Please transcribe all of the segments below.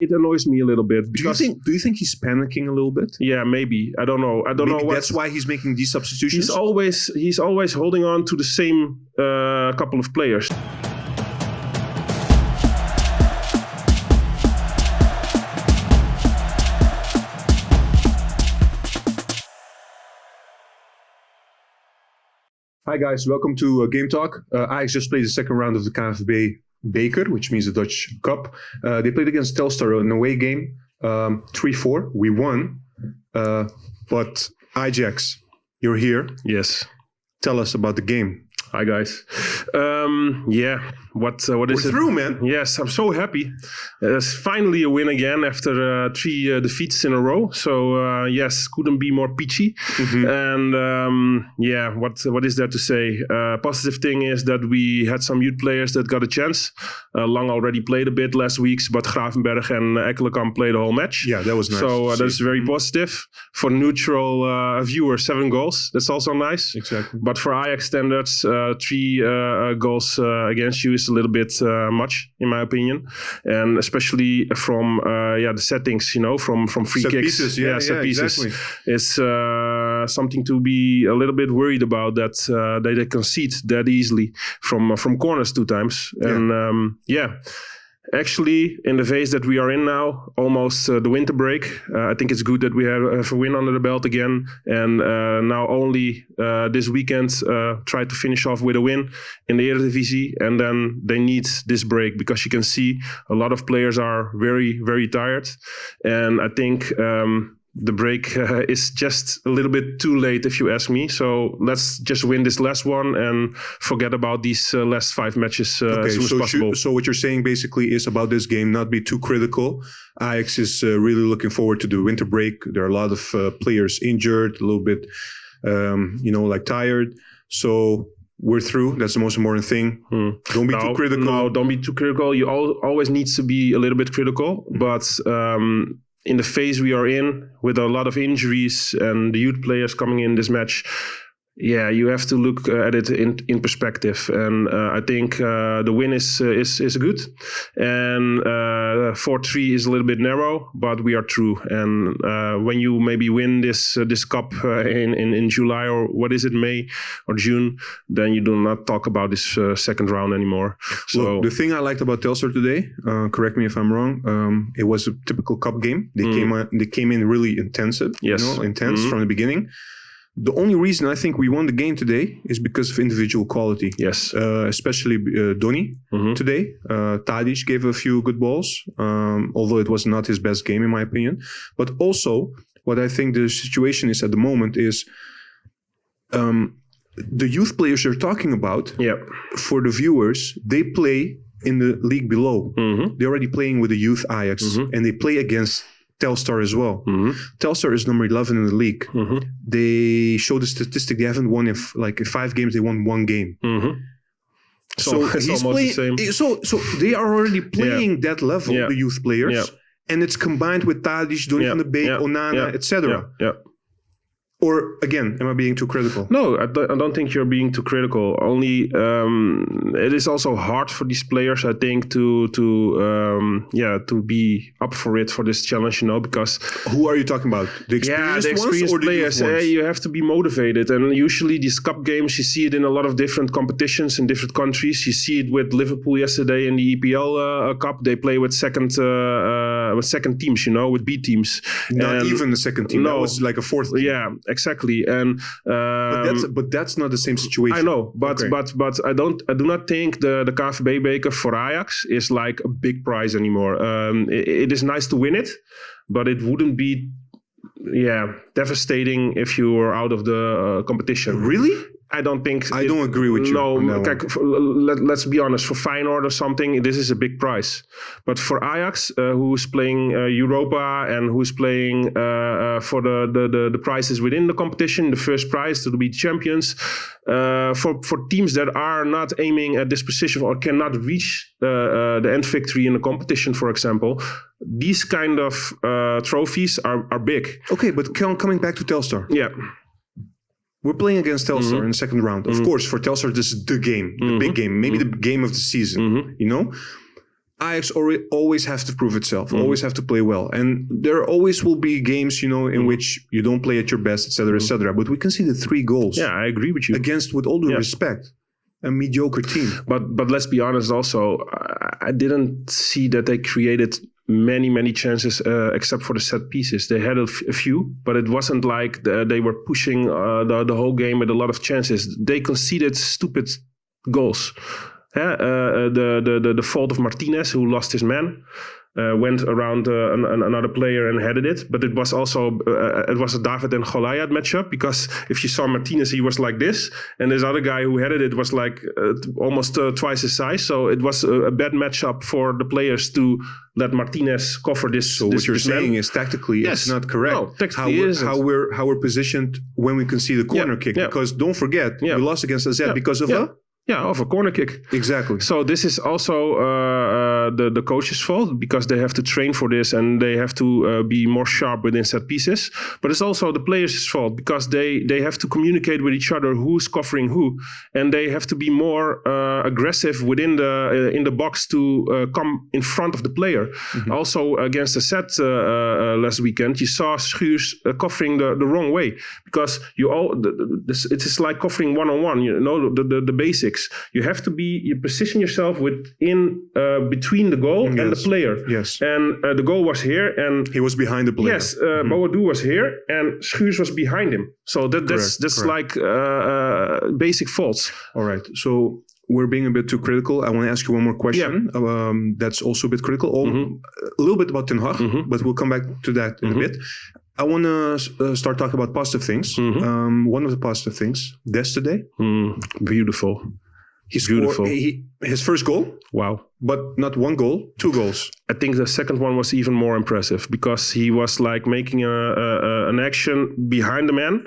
It annoys me a little bit. Because do you think he's panicking a little bit? Yeah, maybe. I don't know. That's why he's making these substitutions. He's always holding on to the same couple of players. Hi guys, welcome to GameTalk. Ajax just played the second round of the KNVB, which means the Dutch Cup. They played against Telstar, an away game, 3-4. We won, but Ajax, you're here. Yes. Tell us about the game. Hi guys. What is it? We're through, man. Yes, I'm so happy. It's finally a win again after 3 defeats in a row. So yes, couldn't be more peachy. Mm-hmm. And what is there to say? Positive thing is that we had some youth players that got a chance. Lang already played a bit last week, but Gravenberg and Ekkelenkamp played the whole match. Yeah, that was nice. So that's very positive. For neutral viewers, 7 goals. That's also nice. Exactly. But for Ajax standards, 3 goals against you is a little bit much, in my opinion, and especially from the settings, from free set kicks, pieces, set pieces. Exactly. It's something to be a little bit worried about, that they concede that easily from corners 2 times, and Actually, in the phase that we are in now, almost the winter break, I think it's good that we have a win under the belt again. And now only this weekend try to finish off with a win in the Eredivisie. And then they need this break, because you can see a lot of players are very, very tired. And I think the break is just a little bit too late, if you ask me. So let's just win this last one and forget about these last 5 matches as soon as possible. So what you're saying basically is about this game, not be too critical. Ajax is really looking forward to the winter break. There are a lot of players injured, a little bit, tired. So we're through. That's the most important thing. Don't be too critical. No, don't be too critical. You always need to be a little bit critical, but in the phase we are in, with a lot of injuries and the youth players coming in this match, you have to look at it in perspective. And I think the win is good. And 4-3 is a little bit narrow, but we are through. And when you maybe win this cup in July, or what is it, May or June, then you do not talk about this second round anymore. So look, the thing I liked about Telstar today, correct me if I'm wrong, it was a typical cup game. They came in really intensive, intense from the beginning. The only reason I think we won the game today is because of individual quality. Yes. Especially Donny today. Tadic gave a few good balls, although it was not his best game in my opinion. But also, what I think the situation is at the moment is the youth players you're talking about, for the viewers, they play in the league below. They're already playing with the youth Ajax, and they play against Telstar as well. Telstar is number 11 in the league. They show the statistic. They haven't won in 5 games. They won 1 game. So it's he's almost playing, the same. So they are already playing that level, the youth players, and it's combined with Tadic, Donny van de Beek, Onana, etc. Or again, am I being too critical? No, I don't think you're being too critical. Only it is also hard for these players, I think, to be up for it, for this challenge, because who are you talking about? The experienced ones, players. You have to be motivated, and usually these cup games, you see it in a lot of different competitions in different countries. You see it with Liverpool yesterday in the EPL Cup. They play with second teams, with B teams. Not even the second team. No, that was like a fourth team. Yeah. Exactly, and but that's not the same situation. I know, but I do not think the KNVB for Ajax is like a big prize anymore. It is nice to win it, but it wouldn't be devastating if you were out of the competition. Really? I don't think. I don't agree with you. No, let's be honest. For Feyenoord or something, this is a big prize. But for Ajax, who's playing Europa and who's playing for the prizes within the competition, the first prize to be champions, for teams that are not aiming at this position or cannot reach the end victory in the competition, for example, these kind of trophies are big. Okay, but coming back to Telstar. Yeah. We're playing against Telstar in the second round. Of course, for Telstar, this is the game, the big game, maybe the game of the season, Ajax always have to prove itself, always have to play well. And there always will be games, in which you don't play at your best, etc., etc. But we conceded 3 goals. Yeah, I agree with you. Against, with all due respect, a mediocre team. But let's be honest also, I didn't see that they created many chances except for the set pieces. They had a few, but it wasn't like they were pushing the whole game with a lot of chances. They conceded stupid goals. The fault of Martinez, who lost his man, went around another player and headed it. But it was also it was a David and Goliath matchup, because if you saw Martinez, he was like this, and this other guy who headed it was like almost twice his size. So it was a bad matchup for the players to let Martinez cover this. So what you're saying is tactically it's not correct. No, tactically how we're positioned when we concede a corner kick. Because don't forget, we lost against AZ because of of a corner kick. Exactly. So this is also the coach's fault, because they have to train for this and they have to be more sharp within set pieces. But it's also the players' fault, because they have to communicate with each other who's covering who, and they have to be more aggressive within in the box to come in front of the player. Also against the set last weekend, you saw Schuurs covering the wrong way, because it is like covering one-on-one. The basics. You have to you position yourself within between the goal and the player. Yes. And the goal was here, and he was behind the player. Yes, Boadu was here, and Schuurs was behind him. So that's like basic faults. All right. So we're being a bit too critical. I want to ask you one more question. That's also a bit critical. A little bit about Ten Hag, but we'll come back to that in a bit. I want to start talking about positive things. One of the positive things, Dest today. Beautiful. He scored his first goal. Wow. But not 1 goal, 2 goals. I think the second one was even more impressive, because he was like making an action behind the man,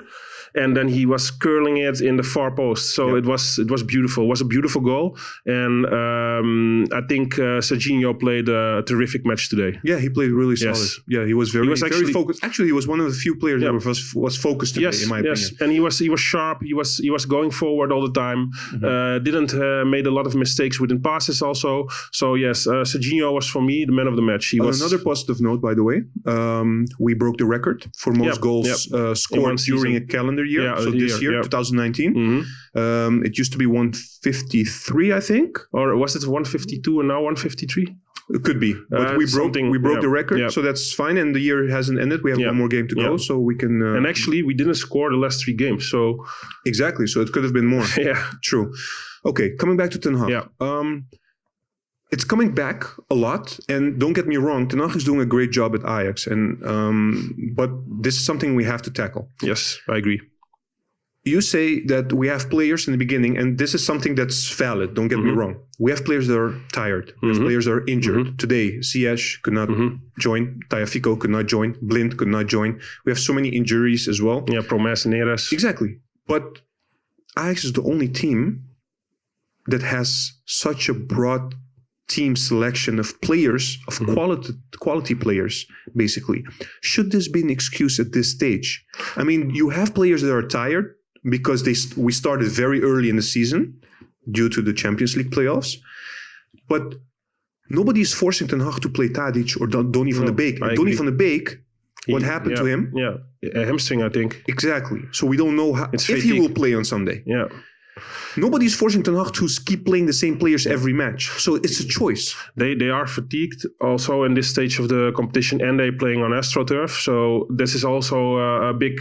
and then he was curling it in the far post. So it was beautiful. It was a beautiful goal. And I think Serginho played a terrific match today. Yeah, he played really solid. Yes. Yeah, he was very focused. Actually, he was one of the few players that was focused today, in my opinion. And he was sharp. He was going forward all the time. Didn't made a lot of mistakes within passes also. So yes, Serginho was for me the man of the match. On another positive note, by the way, we broke the record for most goals scored during a calendar year. So this year, 2019. It used to be 153, I think. Or was it 152 and now 153? It could be. But we broke the record, so that's fine. And the year hasn't ended. We have one more game to go, so we can... and actually, we didn't score the last 3 games, so... Exactly, so it could have been more. True. Okay, coming back to Ten Hag. It's coming back a lot, and don't get me wrong, Ten Hag is doing a great job at Ajax, but this is something we have to tackle. Yes, I agree. You say that we have players in the beginning, and this is something that's valid, don't get me wrong. We have players that are tired. We have players that are injured. Today, Ziyech could not join. Tagliafico could not join. Blind could not join. We have so many injuries as well. Yeah, Promes, Neres. Exactly. But Ajax is the only team that has such a broad team selection of players, of quality players, basically. Should this be an excuse at this stage? I mean, you have players that are tired because we started very early in the season due to the Champions League playoffs. But nobody is forcing Ten Hag to play Tadic or Donny van de Beek. Donny van de Beek, what happened to him? Yeah, a hamstring, I think. Exactly. So we don't know if he will play on Sunday. Yeah. Nobody's forcing Ten Hag to keep playing the same players every match. So it's a choice. They are fatigued also in this stage of the competition, and they're playing on AstroTurf. So this is also a big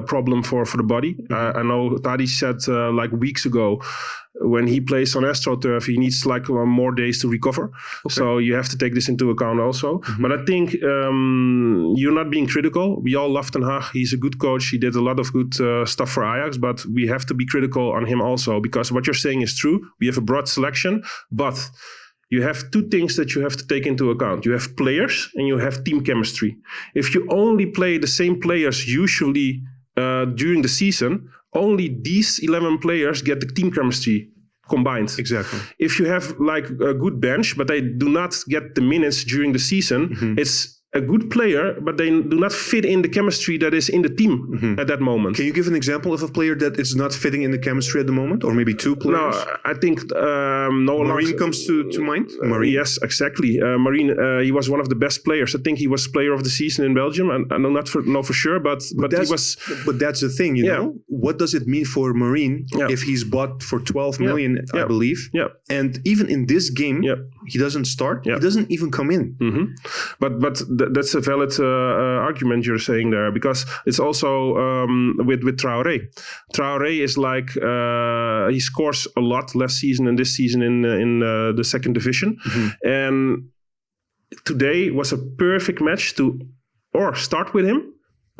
problem for the body. I know Tadic said like weeks ago, when he plays on AstroTurf, he needs like more days to recover. Okay. So you have to take this into account also. But I think you're not being critical. We all love Ten Hag. He's a good coach. He did a lot of good stuff for Ajax, but we have to be critical on him also, because what you're saying is true. We have a broad selection, but you have 2 things that you have to take into account. You have players and you have team chemistry. If you only play the same players usually during the season, only these 11 players get the team chemistry combined. Exactly. If you have like a good bench, but they do not get the minutes during the season, it's a good player, but they do not fit in the chemistry that is in the team at that moment. Can you give an example of a player that is not fitting in the chemistry at the moment? Or maybe two players? No, I think Marine comes to mind? Marine? Yes, exactly. Marine, he was one of the best players. I think he was player of the season in Belgium. I know for sure, but he was... But that's the thing, you know? What does it mean for Marine if he's bought for 12 million, I believe? Yeah. And even in this game, he doesn't start. He doesn't even come in. But that's a valid argument you're saying there, because it's also with Traoré. Traoré is like he scores a lot last season and this season in the second division, and today was a perfect match to or start with him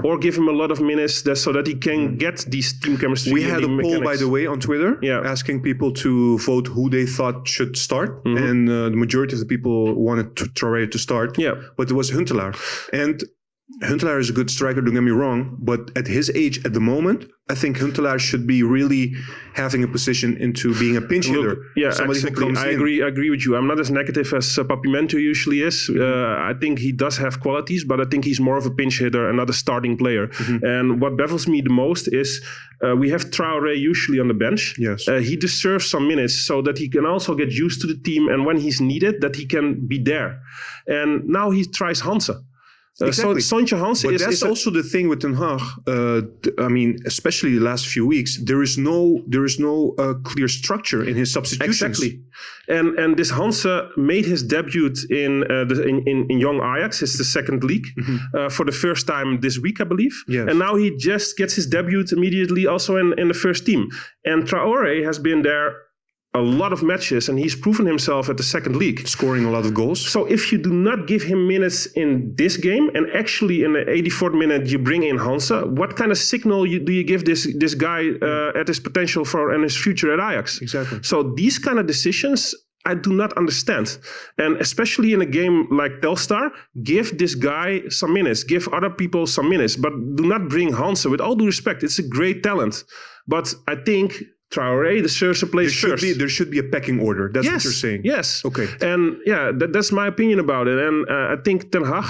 or give him a lot of minutes so that he can get these team chemistry. We had a poll, mechanics. by the way, on Twitter asking people to vote who they thought should start. And the majority of the people wanted Traoré to start. Yeah. But it was Huntelaar. And Huntelaar is a good striker, don't get me wrong. But at his age, at the moment, I think Huntelaar should be really having a position into being a pinch hitter. Yeah, somebody exactly. Who comes I agree with you. I'm not as negative as Papimento usually is. I think he does have qualities, but I think he's more of a pinch hitter and not a starting player. And what baffles me the most is we have Traoré usually on the bench. Yes. He deserves some minutes so that he can also get used to the team, and when he's needed, that he can be there. And now he tries Hanse. Exactly. Sontje Hanse but is that's also the thing with Ten Hag. I mean, especially the last few weeks, there is no clear structure in his substitutions. Exactly, and this Hanse made his debut in young Ajax. It's the second league for the first time this week, I believe. Yes. And now he just gets his debut immediately also in the first team. And Traoré has been there a lot of matches, and he's proven himself at the second league, scoring a lot of goals. So if you do not give him minutes in this game, and actually in the 84th minute you bring in Hanse, what kind of signal do you give this guy at his potential and his future at Ajax? Exactly. So these kind of decisions I do not understand, and especially in a game like Telstar, give this guy some minutes, give other people some minutes, but do not bring Hanse. With all due respect, it's a great talent, but I think Traoré deserves a place first. There should be a pecking order. That's what you're saying. Yes. Okay. And that's my opinion about it. And I think Ten Hag,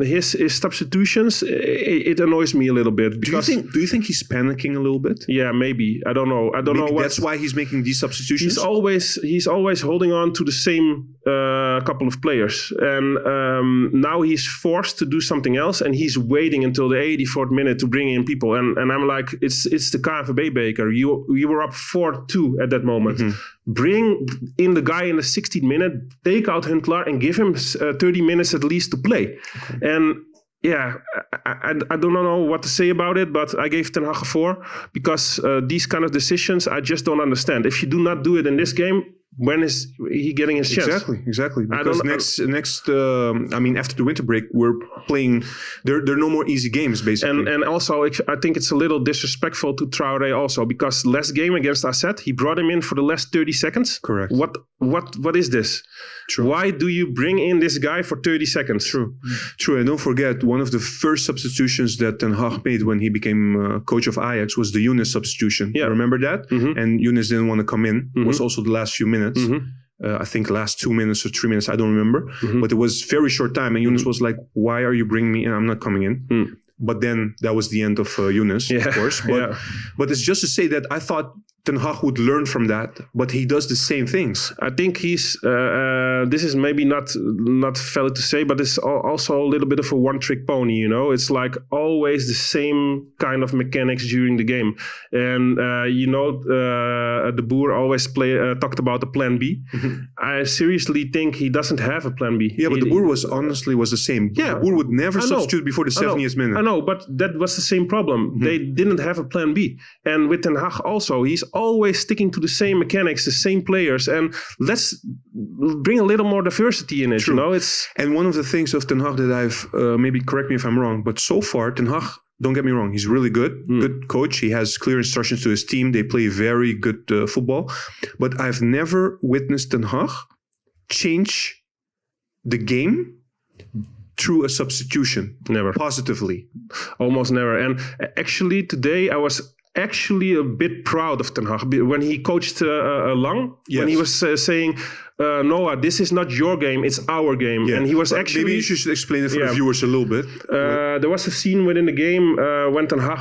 his substitutions, it annoys me a little bit. Because do you think he's panicking a little bit? Yeah, maybe. I don't know. Maybe that's why he's making these substitutions. He's always holding on to the same couple of players, and now he's forced to do something else, and he's waiting until the 84th minute to bring in people. And I'm like, it's the KNVB-beker. You were up 4-2 at that moment. Bring in the guy in the 16th minute, take out Huntelaar and give him 30 minutes at least to play. Okay. And yeah, I don't know what to say about it, but I gave Ten Hag a 4 because these kind of decisions I just don't understand. If you do not do it in this game, when is he getting his chance? Exactly. Because next, after the winter break, we're playing. There are no more easy games, basically. And also, I think it's a little disrespectful to Traoré also, because last game against AZ, he brought him in for the last 30 seconds. Correct. What is this? True. Why do you bring in this guy for 30 seconds? True. And don't forget, one of the first substitutions that Ten Hag made when he became coach of Ajax was the Younes substitution. Yeah. Remember that? And Younes didn't want to come in. It was also the last few minutes. I think last 2 minutes or 3 minutes, I don't remember. But it was very short time. And Younes was like, why are you bringing me in? I'm not coming in. But then that was the end of Younes, of course. But it's just to say that I thought Ten Hag would learn from that, but he does the same things. I think he's. This is maybe not valid to say, but it's also a little bit of a one-trick pony. You know, it's like always the same kind of mechanics during the game, and De Boer always talked about the plan B. I seriously think he doesn't have a plan B. Yeah, but De Boer was the same. Yeah, De Boer would never substitute before the 70th minute. I know, but that was the same problem. They didn't have a plan B, and with Ten Hag also, he's always sticking to the same mechanics, the same players, and let's bring a little more diversity in it. True. You know, and one of the things of Ten Hag that I've maybe correct me if I'm wrong, but so far Ten Hag, don't get me wrong, he's really good coach. He has clear instructions to his team. They play very good football, but I've never witnessed Ten Hag change the game through a substitution. Never. Positively. Almost never. And actually today I was actually a bit proud of Ten Hag when he coached Lang. Yes. When he was saying, Noah, this is not your game, it's our game. Yeah. And he was actually... Maybe you should explain it for the viewers a little bit. There was a scene within the game when Ten Hag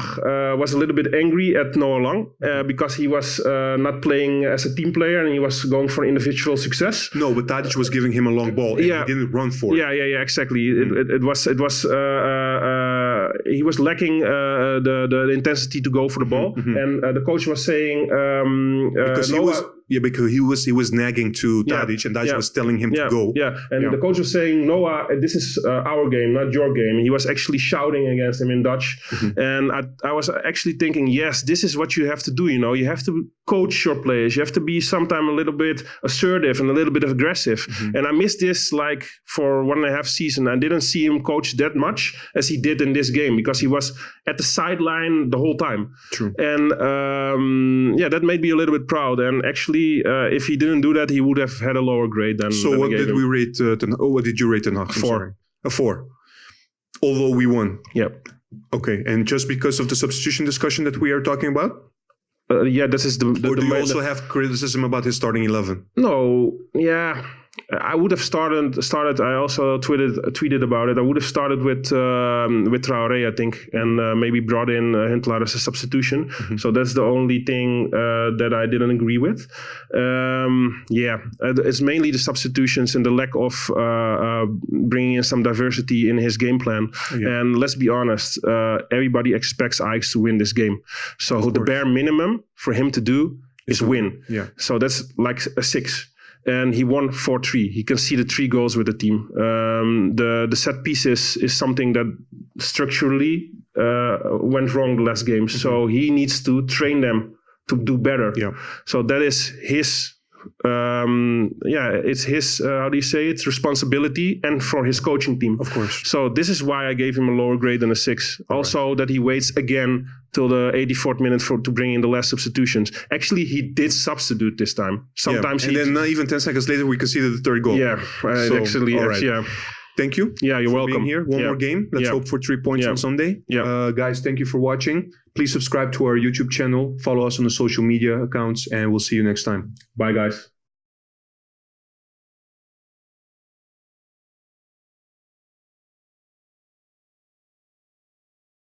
was a little bit angry at Noah Lang because he was not playing as a team player and he was going for individual success. No, but Tadic was giving him a long ball and he didn't run for it. Yeah, exactly. It was he was lacking the intensity to go for the ball, and the coach was saying because he was nagging to Tadic, and Tadic was telling him to go. The coach was saying, Noah, this is our game, not your game. And he was actually shouting against him in Dutch, and I was actually thinking, yes, this is what you have to do. You have to coach your players. You have to be sometimes a little bit assertive and a little bit aggressive. And I missed this for 1.5 seasons. I didn't see him coach that much as he did in this game because he was at the sideline the whole time. True. And that made me a little bit proud. And actually, if he didn't do that, he would have had a lower grade than. So what did we rate? What did you rate Ten Hag? 4. A 4. Although we won. Yep. Okay, and just because of the substitution discussion that we are talking about. This is the. Or do you also have criticism about his starting 11? No. Yeah. I would have started. I also tweeted about it. I would have started with Traoré, I think, and maybe brought in Huntelaar as a substitution. So that's the only thing that I didn't agree with. It's mainly the substitutions and the lack of bringing in some diversity in his game plan. And let's be honest, everybody expects Ajax to win this game. So the bare minimum for him to do is win. Yeah. So that's like a 6. And he won 4-3. He conceded 3 goals with the team. The set pieces is something that structurally went wrong the last game. So he needs to train them to do better. Yeah. So that is his... it's his, it's responsibility and for his coaching team. Of course. So this is why I gave him a lower grade than a 6. Also that he waits again till the 84th minute to bring in the last substitutions. Actually, he did substitute this time. Sometimes and then not even 10 seconds later, we conceded the third goal. Yeah, Thank you. Yeah, you're welcome. Being here. One more game. Let's hope for 3 points on Sunday. Yeah. Guys, thank you for watching. Please subscribe to our YouTube channel. Follow us on the social media accounts, and we'll see you next time. Bye, guys.